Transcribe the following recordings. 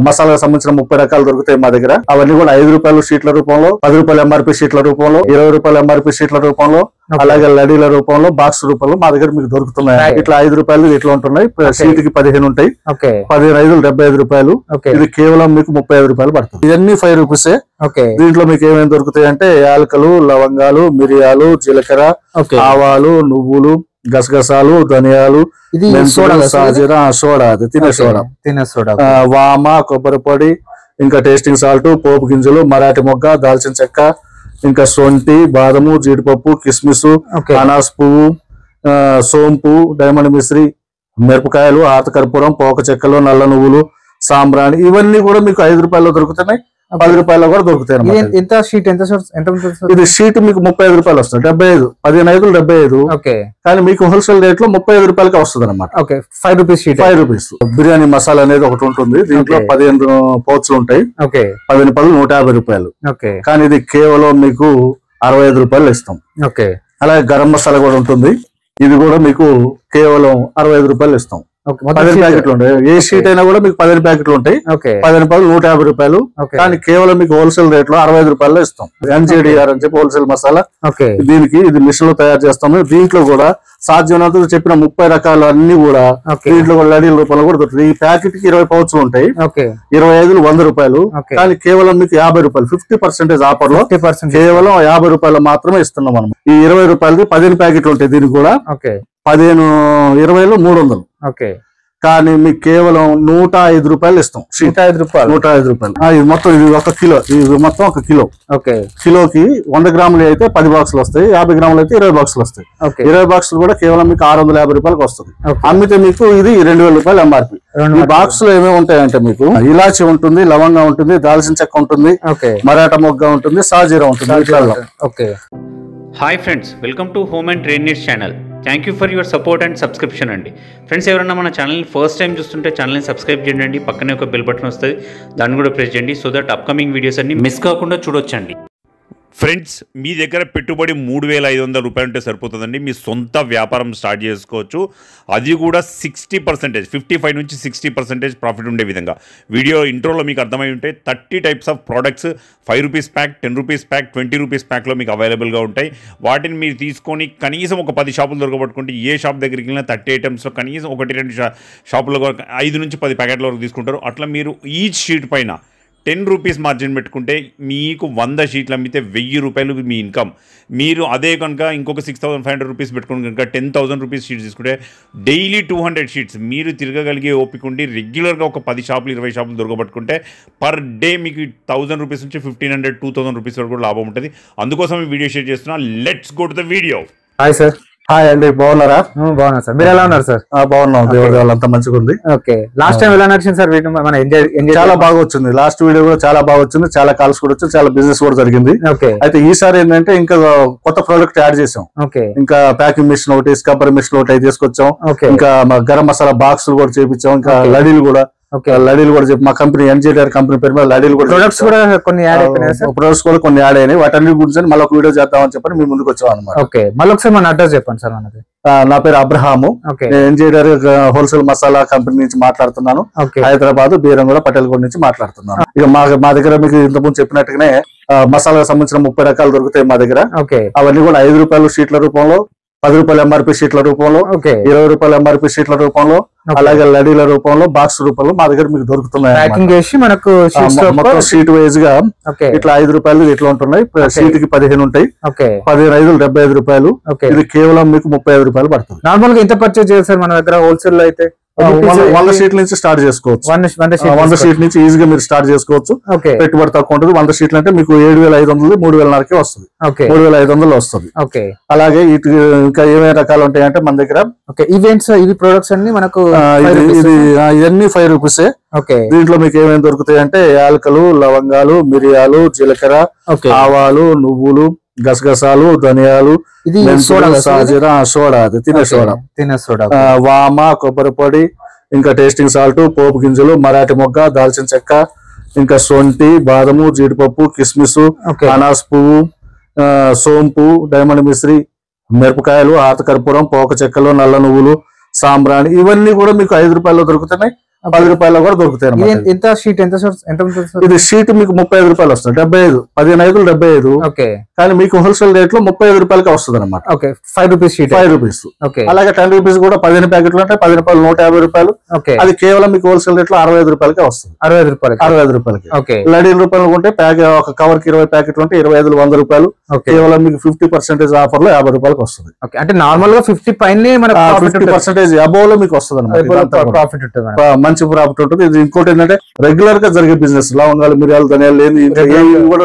మసాలా సంబంధించిన 30 రకాలు దొరుకుతాయి మా దగ్గర. అవన్నీ కూడా 5 రూపాయలు షీట్ల రూపంలో, 10 రూపాయల ఎంఆర్పీ షీట్ల రూపంలో, 20 రూపాయల ఎంఆర్పీ షీట్ల రూపంలో, అలాగే లడీల రూపంలో, బాక్స్ రూపంలో మా దగ్గర మీకు దొరుకుతున్నాయి. ఇట్లా 5 రూపాయలు ఇట్లా ఉంటున్నాయి. షీట్ కి 15 ఉంటాయి. 15 75 రూపాయలు. ఇది కేవలం మీకు 35 రూపాయలు పడుతుంది. ఇవన్నీ 5 రూపీసే. దీంట్లో మీకు ఏమేమి దొరుకుతాయి అంటే యాలకలు, లవంగాలు, మిరియాలు, జీలకర్ర, ఆవాలు, నువ్వులు, గసగసాలు, ధనియాలు, సాజీరా, సోడా, అది తినే సోడా, వామ, కొబ్బరి పొడి, ఇంకా టేస్టింగ్ సాల్ట్, పోపు గింజలు, మరాఠీ మొగ్గ, దాల్చిన చెక్క, ఇంకా సొంటి, బాదము, జీడిపప్పు, కిస్మిస్, అనాస్ పువ్వు, సోంపు, డైమండ్ మిశ్రీ, మిరపకాయలు, ఆతకర్పూరం, పోక చెక్కలు, నల్ల నువ్వులు, సాంబ్రాణి, ఇవన్నీ కూడా మీకు 5 రూపాయల్లో దొరుకుతున్నాయి. 10 రూపాయల్లో కూడా దొరుకుతాయి. ఇది షీట్ మీకు 35 రూపాయలు వస్తుంది. 75 15 75. కానీ మీకు హోల్సేల్ రేట్ లో 35 రూపాయలకి వస్తుంది అనమాట. 5 rupees sheet, 5 rupees. Biryani masala అనేది ఒకటి ఉంటుంది. దీంట్లో 15 పౌచ్లు ఉంటాయి. 15 పదులు 150 రూపాయలు. కానీ ఇది కేవలం మీకు 65 రూపాయలు ఇస్తాం. అలాగే గరం మసాలా కూడా ఉంటుంది. ఇది కూడా మీకు కేవలం 65 రూపాయలు ఇస్తాం. 15 ప్యాకెట్లు ఉంటాయి. ఏ షీట్ అయినా కూడా మీకు 15 ప్యాకెట్లు ఉంటాయి. 15 పదులు 150 రూపాయలు. కానీ కేవలం మీకు హోల్సేల్ రేట్ లో 65 రూపాయల్లో ఇస్తాం. NJDR అని చెప్పి హోల్సేల్ మసాలా. దీనికి ఇది మిషన్ లో తయారు చేస్తాము. దీంట్లో కూడా సాధ్యమైనంత చెప్పిన 30 రకాలు అన్ని కూడా దీంట్లో కూడా లడీల రూపంలో కూడా దొరుకుతుంది. ఈ ప్యాకెట్ కి 20 పౌచ్లు ఉంటాయి. 25 100 రూపాయలు. కానీ కేవలం మీకు 50 రూపాయలు 50% ఆఫర్ లో కేవలం 50 రూపాయలు మాత్రమే ఇస్తున్నాం మనం. ఈ 20 రూపాయలది 15 ప్యాకెట్లు ఉంటాయి. దీనికి కూడా 15 20లో 300. కానీ మీకు కేవలం 105 రూపాయలు ఇస్తాం. 105 రూపాయలు. ఇది మొత్తం ఇది 1 కిలో. ఇది మొత్తం 1 కిలో. కిలోకి 100 గ్రాములు అయితే 10 బాక్సులు వస్తాయి. 50 గ్రాములు అయితే 20 బాక్సులు వస్తాయి. 20 బాక్సులు కూడా కేవలం మీకు 650 రూపాయలకు వస్తుంది. అమ్మితే మీకు ఇది 2000 రూపాయలు ఎంఆర్పి. ఈ బాక్స్ లో ఏమేమి ఉంటాయంటే మీకు ఇలాచి ఉంటుంది, లవంగా ఉంటుంది, దాల్చిన చెక్క ఉంటుంది, మరాఠా మొగ్గ ఉంటుంది, సాజీరా ఉంటుంది. Hi friends, welcome to home and trade needs channel. Thank you for your support and subscription అండి. ఫ్రెండ్స్, ఎవరైనా మన ఛానల్ని ఫస్ట్ టైం చూస్తుంటే ఛానల్ని సబ్స్క్రైబ్ చేయండి. పక్కనే ఒక బెల్ బటన్ వస్తుంది, దాన్ని కూడా ప్రెస్ చేయండి. సో దట్ అప్కమింగ్ వీడియోస్ అన్ని మిస్ కాకుండా చూడొచ్చండి. ఫ్రెండ్స్, మీ దగ్గర పెట్టుబడి 3500 రూపాయలు ఉంటే సరిపోతుందండి. మీ సొంత వ్యాపారం స్టార్ట్ చేసుకోవచ్చు. అది కూడా 60%, 55 నుంచి 60% ప్రాఫిట్ ఉండే విధంగా. వీడియో ఇంట్రోలో మీకు అర్థమై ఉంటే 30 types of products 5 rupees pack, 10 rupees pack, 20 rupees ప్యాక్లో మీకు అవైలబుల్గా ఉంటాయి. వాటిని మీరు తీసుకొని కనీసం ఒక 10 షాపులు దొరకబట్టుకుంటే ఏ షాప్ దగ్గరికి వెళ్ళినా 30 ఐటమ్స్లో కనీసం 1-2 షాపుల్లో 5 నుంచి 10 ప్యాకెట్ల వరకు తీసుకుంటారు. అట్లా మీరు ఈచ్ షీట్ పైన 10 రూపీస్ మార్జిన్ పెట్టుకుంటే మీకు 100 షీట్లు అమ్మితే 1000 రూపాయలు మీ ఇన్కమ్. మీరు అదే కనుక ఇంకొక 6500 రూపీస్ పెట్టుకుని కనుక 10,000 రూపీస్ షీట్స్ తీసుకుంటే డైలీ 200 షీట్స్ మీరు తిరగగలిగే ఓపిక ఉండి రెగ్యులర్గా ఒక 10 షాపులు 20 షాపులు దొరకబట్టుకుంటే పర్ డే మీకు 1000 రూపీస్ నుంచి 1500 2000 రూపీస్ వరకు కూడా లాభం ఉంటుంది. అందుకోసం ఈ వీడియో షేర్ చేస్తున్నా. Let's go to the video. Hi sir. Hi అండి, బాగున్నారా? బాగున్నా సార్, మీరు ఎలా ఉన్నారు సార్? బాగున్నాం, దేవుడి వల్ల అంతా మంచిగా ఉంది. లాస్ట్ టైం ఎలా నడిచింది సార్? చాలా బాగా వచ్చింది. లాస్ట్ వీడియో కూడా చాలా బాగా వచ్చింది. చాలా కాల్స్ కూడా వచ్చింది, చాలా బిజినెస్ కూడా జరిగింది. అయితే ఈసారి ఏంటంటే ఇంకా కొత్త ప్రోడక్ట్ యాడ్ చేసాం. ఇంకా ప్యాకింగ్ మిషన్ ఒకటి, స్క్రబ్బర్ మిషన్ ఒకటి తీసుకొచ్చాం. ఇంకా గరం మసాలా బాక్సులు కూడా చేపించాం. ఇంకా లడీలు కూడా చెప్పి మా కంపెనీ NJDR కంపెనీ పేరు మీద లడీలు కూడా ప్రొడక్ట్స్ కూడా కొన్ని యాడ్ అయినాయి. వాటన్ని గురించి మళ్ళీ ఒక వీడియో చేద్దామని చెప్పని మేము ముందుకు వచ్చాం అనమాట. మళ్ళీ ఒకసారి మన అడ్రస్ చెప్పండి సార్. మనది నా పేరు Abraham. NJDR wholesale masala company నుంచి మాట్లాడుతున్నాను. హైదరాబాద్ బీరంగూడ పటేల్గూడ నుంచి మాట్లాడుతున్నాను. ఇక మా దగ్గర మీకు ఇంతకుముందు చెప్పినట్టుగానే మసాలాకు సంబంధించిన 30 రకాలు దొరుకుతాయి మా దగ్గర. అవన్నీ కూడా 5 రూపాయలు షీట్ల రూపంలో, 10 రూపాయల ఎంఆర్పీ షీట్ల రూపంలో, 20 రూపాయల ఎంఆర్పీ షీట్ల రూపంలో, అలాగే లడీల రూపంలో, బాక్స్ రూపంలో మా దగ్గర మీకు దొరుకుతున్నాయి. షీట్ వైజ్ గా ఇట్లా 5 రూపాయలు ఇట్లా ఉంటున్నాయి. షీట్ కి 15 ఉంటాయి. 15 75 రూపాయలు. ఇది కేవలం మీకు 35 రూపాయలు పడుతుంది. నార్మల్ గా ఎంత పర్చేజ్ చేస్తారు మన దగ్గర హోల్సేల్ లో? అయితే 100 షీట్ల నుంచి స్టార్ట్ చేసుకోవచ్చు. 100 షీట్ నుంచి ఈజీగా మీరు స్టార్ట్ చేసుకోవచ్చు. పెట్టుబడి తక్కువ ఉంటుంది. 100 షీట్లు అంటే మీకు 7500 3500 వస్తుంది. 3500 వస్తుంది. అలాగే ఇంకా ఏమేమి రకాలు ఉంటాయంటే మన దగ్గర ఇవి ప్రొడక్ట్స్ అన్ని మనకు ఇవన్నీ 5 రూపీసే. దీంట్లో మీకు ఏమేమి దొరుకుతాయి అంటే యాలకలు, లవంగాలు, మిరియాలు, జీలకర్ర, ఆవాలు, నువ్వులు, గసగసాలు, ధనియాలు, సాజీరా, సోడా, అది తినే సోడా, వామ, కొబ్బరి పొడి, ఇంకా టేస్టింగ్ సాల్ట్, పోపు గింజలు, మరాఠీ మొగ్గ, దాల్చిన చెక్క, ఇంకా సొంటి, బాదము, జీడిపప్పు, కిస్మిస్, అనాస్ పువ్వు, సోంపు, డైమండ్ మిశ్రీ, మిరపకాయలు, ఆతకర్పూరం, పోక చెక్కలు, నల్ల నువ్వులు, సాంబ్రాణి, ఇవన్నీ కూడా మీకు 5 రూపాయల్లో దొరుకుతున్నాయి. 10 రూపాయలు కూడా దొరుకుతాయి. ఎంత షీట్ ఎంత ఇది షీట్ మీకు 35 రూపాయలు వస్తుంది. 75 15 75. ఓకే. కానీ మీకు హోల్సేల్ రేట్ లో 35 రూపాయలకి వస్తుంది అనమాట. Okay. 5 rupees sheet, 5 rupees. Okay. అలాగే 10 రూపీస్ కూడా 15 ప్యాకెట్లు అంటే 10 రూపాయలు 150 రూపాయలు. ఓకే. అది కేవలం మీకు హోల్సేల్ రేట్ లో 65 రూపాయలకి వస్తుంది. 65 రూపాయలకి. ఓకే. 15 రూపాయలు ఉంటే ఒక కవర్ కి 20 ప్యాకెట్లు ఉంటే 25 100 రూపాయలు. కేవలం మీకు 50% ఆఫర్ లో 50 రూపాయలకు వస్తుంది. అంటే నార్మల్ గా 50 పైనే 50% అబోవ్ లో మీకు వస్తుంది అనమాట. ప్రాఫిట్ ఉంటుంది, మంచి ప్రాఫిట్ ఉంటుంది. ఇది ఇంకోటి ఏంటంటే రెగ్యులర్ గా జరిగే బిజినెస్. లవంగాలు మిరియాలు ధనియాలు లేని కూడా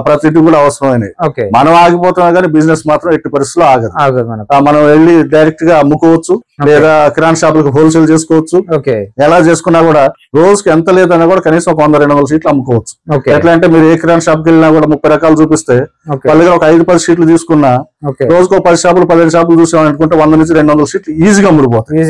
ప్రతి ఇంటికి కూడా అవసరమైనవి. మనం ఆగిపోతున్నాం కానీ బిజినెస్ మాత్రం ఎట్టి పరిస్థితుల్లో ఆగదు. మనం వెళ్ళి డైరెక్ట్ గా అమ్ముకోవచ్చు, లేదా కిరాణా షాపులకు హోల్సేల్ చేసుకోవచ్చు. ఎలా చేసుకున్నా కూడా రోజుకి ఎంత లేదన్నా కూడా కనీసం ఒక 100-200 షీట్లు అమ్ముకోవచ్చు. ఎట్లా అంటే మీరు ఏ కిరాణా షాప్కి వెళ్ళినా కూడా 30 రకాలు చూపిస్తే వాళ్ళ దగ్గర ఒక 5-10 షీట్లు తీసుకున్నా రోజుకు 10 షాపులు 15 షాపులు చూసాం అనుకుంటే 100-200 షీట్లు ఈజీగా అమ్ముడుపోతాయి.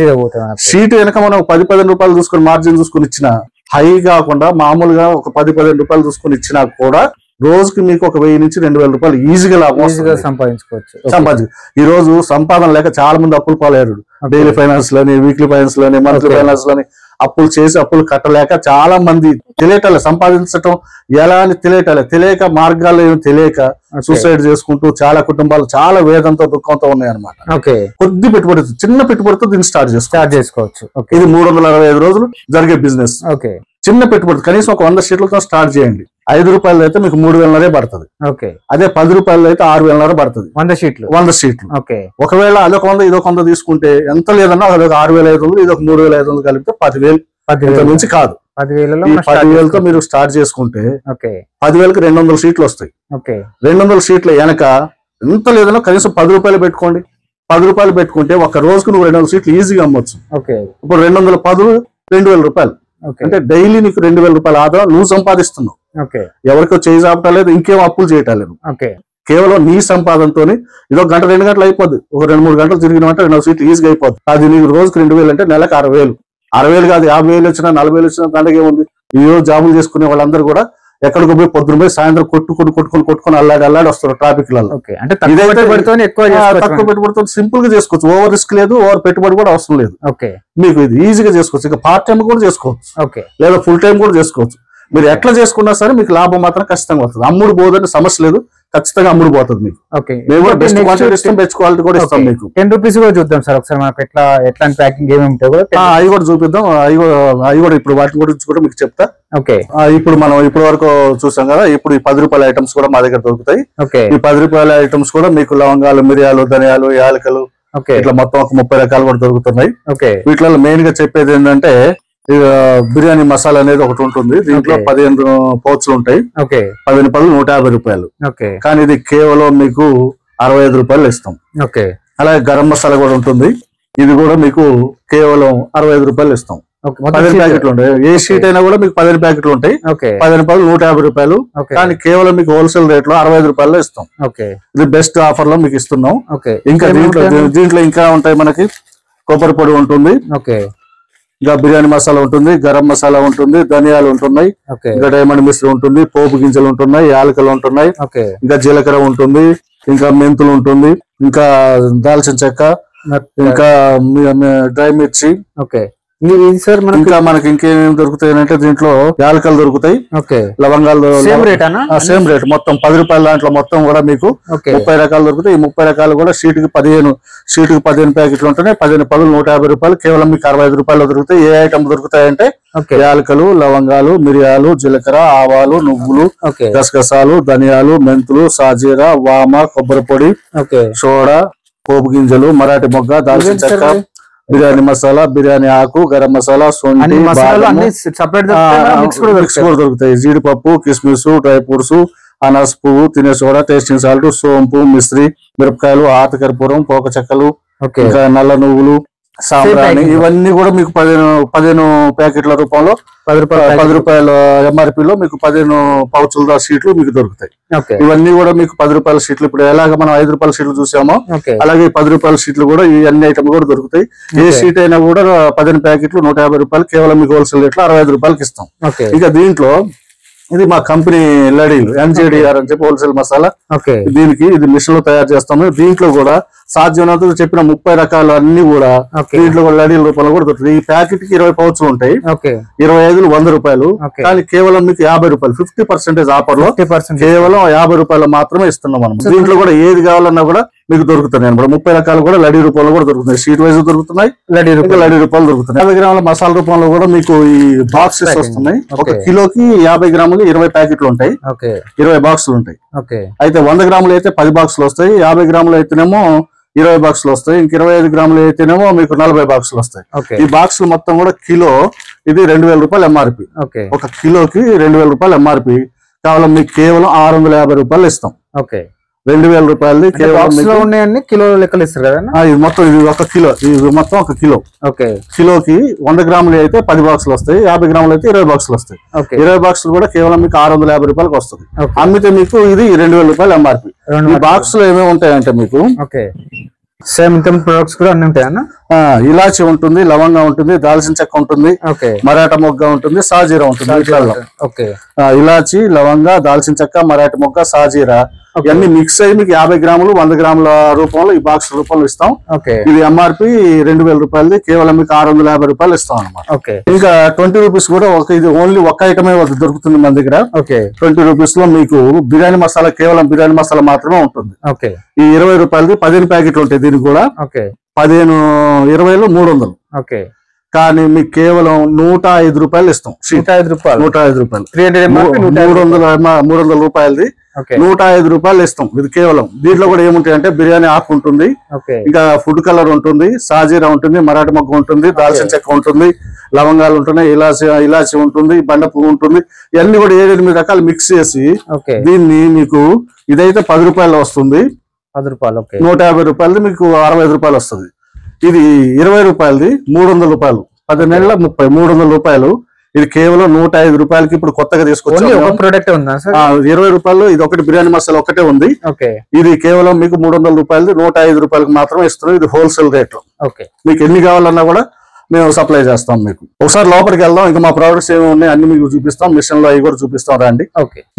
షీట్ వెనక మనం 10-15 రూపాయలు చూసుకుని మార్జిన్ చూసుకుని ఇచ్చినా, హై కాకుండా మామూలుగా ఒక 10-15 రూపాయలు చూసుకుని ఇచ్చినా కూడా రోజుకి మీకు ఒక 1000-2000 రూపాయలు ఈజీగా లాభం సంపాదించుకోవచ్చు. ఈ రోజు సంపాదన లేక చాలా మంది అప్పులు పాలయ్యారు. డైలీ ఫైనాన్స్ లోని, వీక్లీ ఫైనాన్స్ లోని, మంత్లీ ఫైనాన్స్ లోని అప్పులు చేసి అప్పులు కట్టలేక చాలా మంది తెలియటలే, సంపాదించటం ఎలా అని తెలియక మార్గాలు ఏమి తెలియక సూసైడ్ చేసుకుంటూ చాలా కుటుంబాలు చాలా వేదంతో దుఃఖంతో ఉన్నాయి అనమాట. కొద్ది పెట్టుబడి, చిన్న పెట్టుబడితో దీన్ని స్టార్ట్ చేసుకోవచ్చు. ఇది 365 రోజులు జరిగే బిజినెస్. చిన్న పెట్టుబడి కనీసం ఒక 100 షీట్లతో స్టార్ట్ చేయండి. 5 రూపాయలు అయితే మీకు 3000 పడుతుంది. అదే 10 రూపాయలు అయితే 6000 పడుతుంది. 100 షీట్లు. ఒకవేళ అదొక 100 ఇదొక 100 తీసుకుంటే ఎంత లేదన్నా అదొక 6500, ఇదొక 3500 కలిపితే 10,000 నుంచి కాదు. 10,000తో మీరు స్టార్ట్ చేసుకుంటే 10,000కి 200 షీట్లు వస్తాయి. 200 షీట్ల వెనక ఎంత లేదన్నా కనీసం 10 రూపాయలు పెట్టుకోండి. 10 రూపాయలు పెట్టుకుంటే ఒక రోజుకు నువ్వు 200 షీట్లు ఈజీగా అమ్మొచ్చు. ఇప్పుడు 210 2000 రూపాయలు అంటే డైలీ నీకు 2000 రూపాయల ఆదాయం నువ్వు సంపాదిస్తున్నావు. ఎవరికో చేయి చాపటలేదు, ఇంకేం అప్పులు చేయటలేదు. కేవలం నీ సంపాదనతో ఇదో 1-2 గంటలు అయిపోద్ది. ఒక 2-3 గంటలు తిరిగినట్టు 200 షీట్లు ఈజీగా అయిపోద్ది. అది నీకు రోజుకి 2000 అంటే నెలకు 60,000. 60,000 కాదు 50,000 వచ్చినా 40,000 వచ్చినా దాంట్లో ఏముంది. ఈ రోజు జాబులు చేసుకునే వాళ్ళందరూ కూడా ఎక్కడికి పోయి పొద్దున పోయి సాయంత్రం కొట్టుకొని అల్లాడి వస్తారు ట్రాఫిక్ లలో. తక్కువ పెట్టుబడితో సింపుల్ గా చేసుకోవచ్చు. ఓవర్ రిస్క్ లేదు, ఓవర్ పెట్టుబడి కూడా అవసరం లేదు. మీకు ఇది ఈజీగా చేసుకోవచ్చు. ఇక పార్ట్ టైం కూడా చేసుకోవచ్చు, లేదా ఫుల్ టైం కూడా చేసుకోవచ్చు. మీరు ఎట్లా చేసుకున్నా సరే మీకు లాభం మాత్రం ఖచ్చితంగా వస్తుంది. అమ్ముడు పోదని సమస్య లేదు, ఖచ్చితంగా అమ్ముడు పోతుంది మీకు. మేము కూడా బెస్ట్ క్వాలిటీ ఇస్తాం, బెస్ట్ క్వాలిటీ కూడా ఇస్తాం మీకు. 10 రూపీస్ కూడా చూద్దాం సార్ ఒకసారి, మనకు ఎట్లాంటి ప్యాకింగ్ ఏమి ఉంటాయి అవి కూడా చూపిద్దాం. అవి కూడా ఇప్పుడు వాటి గురించి కూడా మీకు చెప్తా. ఇప్పుడు మనం ఇప్పటి వరకు చూసాం కదా. ఇప్పుడు ఈ 10 రూపాయల ఐటమ్స్ కూడా మా దగ్గర దొరుకుతాయి. ఈ 10 రూపాయల ఐటమ్స్ కూడా మీకు లవంగాలు, మిరియాలు, ధనియాలు, యాలకులు ఇట్లా మొత్తం ఒక 30 రకాలు కూడా దొరుకుతున్నాయి. వీటిలో మెయిన్ గా చెప్పేది ఏంటంటే బిర్యానీ మసాలా అనేది ఒకటి ఉంటుంది. దీంట్లో 15 పౌచ్లు ఉంటాయి. 15 పౌచ్లు 150 రూపాయలు. కానీ ఇది కేవలం మీకు 65 రూపాయలు ఇస్తాం. అలాగే గరం మసాలా కూడా ఉంటుంది. ఇది కూడా మీకు కేవలం 65 రూపాయలు ఇస్తాం. 15 ప్యాకెట్లు ఉంటాయి. ఏ షీట్ అయినా కూడా మీకు 15 ప్యాకెట్లు ఉంటాయి. 15 పౌచ్లు 150 రూపాయలు. కానీ కేవలం మీకు హోల్సేల్ రేట్ లో 65 రూపాయల్లో ఇస్తాం. ఇది బెస్ట్ ఆఫర్ లో మీకు ఇస్తున్నాం. ఇంకా దీంట్లో ఇంకా ఉంటాయి. మనకి కొబ్బరి పొడి ఉంటుంది, ఇంకా బిర్యానీ మసాలా ఉంటుంది, గరం మసాలా ఉంటుంది, ధనియాలు ఉంటున్నాయి, ఇంకా డైమండ్ మిశ్రీ ఉంటుంది, పోపు గింజలు ఉంటున్నాయి, యాలకులు ఉంటున్నాయి, ఇంకా జీలకర్ర ఉంటుంది, ఇంకా మెంతులు ఉంటుంది, ఇంకా దాల్చిన చెక్క, ఇంకా డ్రై మిర్చి. ఇంకా మనకి ఇంకేమేమి దొరుకుతాయి అంటే దీంట్లో యాలకలు దొరుకుతాయి, లవంగాలు సేమ్ రేట్. మొత్తం 10 రూపాయల దాంట్లో మొత్తం కూడా మీకు 30 రకాలు దొరుకుతాయి. ఈ 30 రకాలు కూడా షీట్కి 15 ప్యాకెట్లు ఉంటున్నాయి. 15 పదులు 150 రూపాయలు. కేవలం మీకు 65 రూపాయలు దొరుకుతాయి. ఏ ఐటమ్ దొరుకుతాయంటే యాలకలు, లవంగాలు, మిరియాలు, జీలకర్ర, ఆవాలు, నువ్వులు, గసగసాలు, ధనియాలు, మెంతులు, సాజీరా, వామ, కొబ్బరి పొడి, సోడా, పోపు గింజలు, మరాఠీ మొగ్గ, దాల్చిన చెక్క, బిర్యానీ మసాలా, బిర్యానీ ఆకు, గరం మసాలా, సొంటి, మిక్స్ కూడా దొరుకుతాయి. జీడిపప్పు, కిస్మిస్, డ్రై ఫ్రూట్స్, అనాస్ పువ్వు, తినే సోడా, టేస్టింగ్ సాల్ట్, సోంపు, మిశ్రీ, మిరపకాయలు, ఆత కర్పూరం, పోక చెక్కలు, ఇంకా నల్ల నువ్వులు, సాంబ్రాణి, ఇవన్నీ కూడా మీకు 15 ప్యాకెట్ల రూపంలో 10 రూపాయల ఎంఆర్పీలో మీకు 15 పౌచుల షీట్లు మీకు దొరుకుతాయి. ఇవన్నీ కూడా మీకు 10 రూపాయల షీట్లు. ఇప్పుడు ఎలాగ మనం 5 రూపాయల షీట్లు చూసామో అలాగే 10 రూపాయల షీట్లు కూడా ఈ అన్ని ఐటమ్ కూడా దొరుకుతాయి. ఏ షీట్ అయినా కూడా 15 ప్యాకెట్లు 150 రూపాయలు. కేవలం మీకు హోల్సేల్ రేట్లో 65 రూపాయలకి ఇస్తాం. ఇక దీంట్లో ఇది మా కంపెనీ లడీలు NJDR అని చెప్పి హోల్సేల్ మసాలా. దీనికి ఇది మిషన్ లో తయారు చేస్తాము. దీంట్లో కూడా సాధ్యమైనంత చెప్పిన 30 రకాలు అన్ని కూడా దీంట్లో కూడా లడీల రూపంలో కూడా దొరుకుతుంది. ఈ ప్యాకెట్ కి 20 పౌచ్లు ఉంటాయి, 25 100 రూపాయలు, కానీ కేవలం మీకు 50 రూపాయలు 50% ఆఫర్ లో కేవలం 50 రూపాయలు మాత్రమే ఇస్తున్నాం మనం. దీంట్లో కూడా ఏది కావాలన్నా కూడా మీకు దొరుకుతుంది అనమాట. 30 రకాలు కూడా లడీ రూపంలో కూడా దొరుకుతున్నాయి, షీట్ వైజ్ దొరుకుతున్నాయి, లడీ రూపాయలు దొరుకుతున్నాయి. 50 గ్రాముల మసాలా రూపంలో కూడా మీకు ఈ బాక్సెస్ వస్తున్నాయి. ఒక కిలోకి 50 గ్రాములు 20 ప్యాకెట్లు ఉంటాయి, 20 బాక్సులు ఉంటాయి. అయితే 100 గ్రాములు అయితే 10 బాక్సులు వస్తాయి, 50 గ్రాములు అయితేనేమో 20 బాక్సులు వస్తాయి, ఇంక 25 గ్రాములు అయితేనేమో మీకు 40 బాక్సులు వస్తాయి. ఈ బాక్సులు మొత్తం కూడా కిలో ఇది 2000 రూపాయలు ఎంఆర్పి. ఒక కిలోకి 2000 రూపాయలు ఎంఆర్పి. కేవలం మీకు కేవలం 650 రూపాయలు ఇస్తాం. 2000 రూపాయలు కేవలం కిలో లెక్కలు ఇస్తారు కదా. ఇది మొత్తం ఇది ఒక కిలో, ఇది మొత్తం ఒక కిలో. కిలోకి 100 గ్రాములు అయితే 10 బాక్సులు వస్తాయి, 50 గ్రాములు అయితే 20 బాక్సులు వస్తాయి. 20 బాక్సులు కూడా కేవలం మీకు 650 రూపాయలకు వస్తుంది. అమ్మితే మీకు ఇది 2000 రూపాయలు ఎంఆర్పి. ఈ బాక్స్ లో ఏమేమి ఉంటాయంటే మీకు సేమ్ ఇన్కమ్ ప్రొడక్ట్స్ కూడా అన్ని ఉంటాయన్నా. ఇలాచి ఉంటుంది, లవంగా ఉంటుంది, దాల్చిన చెక్క ఉంటుంది, మరాఠా మొగ్గ ఉంటుంది, సాజీరా ఉంటుంది. ఇలాచి, లవంగా, దాల్చిన చెక్క, మరాఠా మొగ్గ, సాజీరా ఇవన్నీ మిక్స్ అయ్యి మీకు 50 గ్రాములు 100 గ్రాముల రూపంలో ఈ బాక్స్ రూపంలో ఇస్తాం. ఇది ఎంఆర్పి 2000 రూపాయలది, కేవలం మీకు 650 రూపాయలు ఇస్తాం అనమాట. ఇంకా 20 రూపీస్ కూడా ఇది ఓన్లీ ఒక్క ఐటమే దొరుకుతుంది మన దగ్గర. 20 రూపీస్ లో మీకు బిర్యానీ మసాలా, కేవలం బిర్యానీ మసాలా మాత్రమే ఉంటుంది. ఈ 20 రూపాయలది 15 ప్యాకెట్లు ఉంటాయి. దీనికి కూడా 15 20లో 300. కానీ మీకు కేవలం 105 రూపాయలు ఇస్తాం. 105 రూపాయలు 300 రూపాయలది 105 రూపాయలు ఇస్తాం. ఇది కేవలం దీంట్లో కూడా ఏముంటాయి అంటే బిర్యానీ ఆకు ఉంటుంది, ఇంకా ఫుడ్ కలర్ ఉంటుంది, సాజీరా ఉంటుంది, మరాఠీ మొగ్గ ఉంటుంది, దాల్చిన చెక్క ఉంటుంది, లవంగాలు ఉంటున్నాయి, ఇలాచి ఉంటుంది, బండ పువ్వు ఉంటుంది. ఇవన్నీ కూడా 7-8 రకాలు మిక్స్ చేసి దీన్ని మీకు ఇదైతే 10 రూపాయలు వస్తుంది. 150 రూపాయలది మీకు 65 రూపాయలు వస్తుంది. ఇది 20 రూపాయలది 300 రూపాయలు, 10 నెలల 30 300 రూపాయలు. ఇది కేవలం 105 రూపాయలకి ఇప్పుడు కొత్తగా తీసుకొచ్చాం. 20 రూపాయలు ఇది ఒకటి బిర్యానీ మసాలా ఒకటే ఉంది. ఇది కేవలం మీకు 300 రూపాయలది 105 రూపాయలకి మాత్రమే ఇస్తున్నాం. ఇది హోల్సేల్ రేట్ లో. మీకు ఎన్ని కావాలన్నా కూడా మేము సప్లై చేస్తాం. మీకు ఒకసారి లోపలికి వెళ్దాం, ఇంకా మా ప్రొడక్ట్స్ ఏమి ఉన్నాయి అన్ని మీకు చూపిస్తాం. మిషన్ లో అవి కూడా చూపిస్తాం రండి.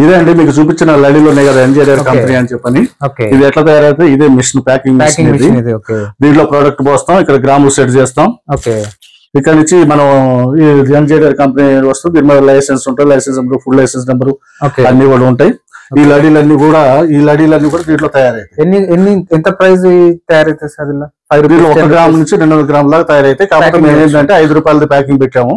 ఇదే అండి మీకు చూపించిన లడీలో ఉన్నాయి కదా ఎన్జేఆర్ కంపెనీ అని చెప్పని. ఇది ఎట్లా తయారైతే ఇదే మిషన్, ప్యాకింగ్ మిషన్. దీంట్లో ప్రోడక్ట్ పోస్తాం, ఇక్కడ గ్రాములు సెట్ చేస్తాం. ఇక్కడ నుంచి మనం ఎన్జేఆర్ కంపెనీ వస్తుంది. దీని మీద లైసెన్స్ ఉంటుంది, licence number, full licence number అన్ని కూడా ఉంటాయి. ఈ లడీలన్నీ కూడా దీంట్లో తయారైతాయి. ఎంత ప్రైస్ తయారైతే సార్? 1 గ్రామ్ నుంచి 200 గ్రాముల దాకా తయారైతే. కాబట్టి మేము ఏంటంటే 5 రూపాయలది ప్యాకింగ్ పెట్టాము.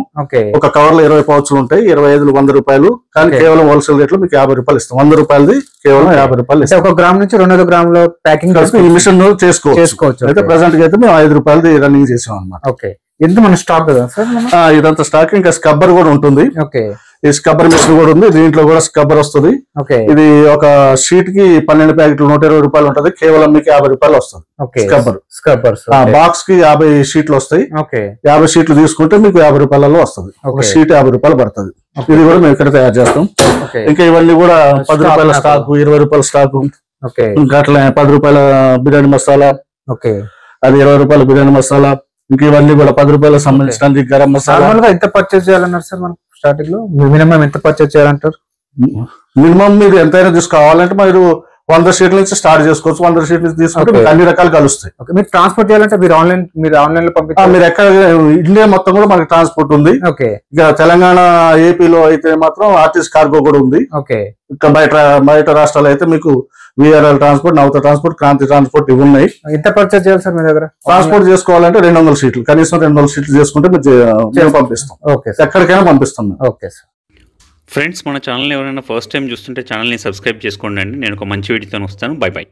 ఒక కవర్ లో 20 పౌచ్లు ఉంటాయి, 25 100 రూపాయలు. కానీ కేవలం హోల్సేల్ రేట్ లో మీకు 50 రూపాయలు ఇస్తాం. 100 రూపాయలది కేవలం 50 రూపాయలు ఇస్తాం. 1 గ్రామ్ నుంచి 200 గ్రాముల ప్యాకింగ్ ఈ మిషన్ చేసుకోవచ్చు. అయితే ప్రెసెంట్ గా అయితే మేము 5 రూపాయలది రన్నింగ్ చేసాం అనమాట. ఎంత మన స్టాక్ కదా సార్? ఇదంతా స్టాక్. ఇంకా స్కబ్బర్ కూడా ఉంటుంది. ఈ స్కబ్బర్ మిషన్ కూడా ఉంది. దీంట్లో కూడా స్కబ్బర్ వస్తుంది. ఇది ఒక షీట్ కి 12 ప్యాకెట్లు 120 రూపాయలు ఉంటుంది. కేవలం మీకు 50 రూపాయలు వస్తుంది. స్కబ్బర్ బాక్స్ కి 50 షీట్లు వస్తాయి. 50 షీట్లు తీసుకుంటే మీకు 50 రూపాయలలో వస్తుంది. ఒక షీట్ 50 రూపాయలు పడుతుంది. ఇది కూడా మేము ఇక్కడ తయారు చేస్తాం. ఇంకా ఇవన్నీ కూడా 10 రూపాయల స్టాక్, 20 రూపాయల స్టాక్, ఇంకా అట్లా 10 రూపాయల బిర్యానీ మసాలా, అది 20 రూపాయల బిర్యానీ మసాలా. ఇంకా ఇవన్నీ కూడా 10 రూపాయలకు సంబంధించిన గరం మసాలా. ఎంత పర్చేస్ చేయాలన్నారు సార్ మనం స్టార్టింగ్ లో? మినిమం ఎంత పర్చేస్ చేయాలంటారు? మినిమం మీరు ఎంతైనా తీసుకోవాలంటే మీరు 100 షీట్ల నుంచి స్టార్ట్ చేసుకోవచ్చు. 100 షీట్లు తీసుకుంటే అన్ని రకాలు కలుస్తాయి. మీరు ట్రాన్స్పోర్ట్ చేయాలంటే మీరు ఆన్లైన్ లో పంపిస్తారు. మీరు ఎక్కడ ఇండియా మొత్తం కూడా మనకి ట్రాన్స్పోర్ట్ ఉంది. ఇక తెలంగాణ, ఏపీలో అయితే మాత్రం ఆర్టీసీ కార్గో కూడా ఉంది. ఇంకా బయట రాష్ట్రాలు అయితే మీకు విఆర్ఎల్ ట్రాన్స్పోర్ట్, నవత ట్రాన్స్పోర్ట్, క్రాంతి ట్రాన్స్పోర్ట్ ఇవి ఉన్నాయి. ఎంత పర్చేస్ చేయాలి సార్ మీ దగ్గర? ట్రాన్స్పోర్ట్ చేసుకోవాలంటే 200 షీట్లు, కనీసం 200 షీట్లు చేసుకుంటే మేము పంపిస్తాం. ఎక్కడికైనా పంపిస్తాం. Okay sir. ఫ్రెండ్స్, మన ఛానల్ ఎవరైనా ఫస్ట్ టైం చూస్తుంటే ఛానల్ని సబ్స్క్రైబ్ చేసుకోండి. నేను ఒక మంచి వీడియోతో వస్తాను. By by.